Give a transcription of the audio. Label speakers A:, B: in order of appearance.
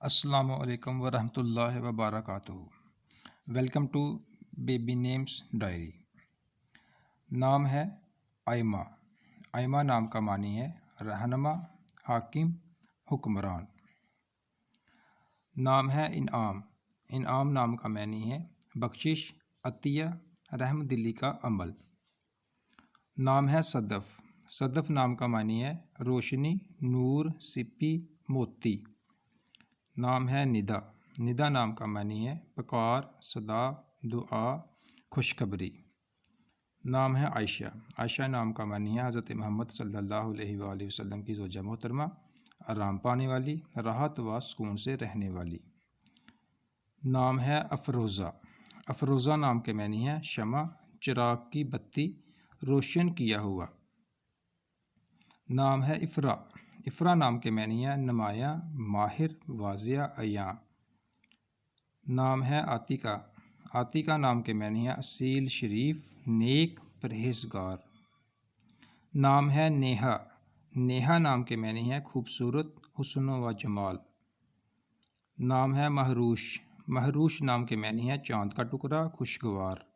A: السلام علیکم ورحمۃ اللہ وبرکاتہ۔ Welcome to baby names diary. نام ہے آئمہ۔ آئمہ نام کا معنی ہے رہنما، حاکم، حکمران۔ نام ہے انعام۔ انعام نام کا معنی ہے بخشش، عطیہ، رحم دلی کا عمل۔ نام ہے صدف۔ صدف نام کا معنی ہے روشنی، نور، سپی، موتی۔ نام ہے ندا۔ ندا نام کا معنی ہے پکار، صدا، دعا، خوشخبری۔ نام ہے عائشہ۔ عائشہ نام کا معنی ہے حضرت محمد صلی اللہ علیہ وآلہ وسلم کی زوجہ محترمہ، آرام پانے والی، راحت و سکون سے رہنے والی۔ نام ہے افروزہ۔ افروزہ نام کے معنی ہے شمع، چراغ کی بتی، روشن کیا ہوا۔ نام ہے افرا۔ افرا نام کے معنی ہے نمایاں، ماہر، واضح، عیاں۔ نام ہے عاتقہ۔ عاتقہ نام کے معنی ہے اصیل، شریف، نیک، پرہیزگار۔ نام ہے نیہا۔ نیہا نام کے معنی ہے خوبصورت، حسن و جمال۔ نام ہے مہروش۔ مہروش نام کے معنی ہے چاند کا ٹکڑا، خوشگوار۔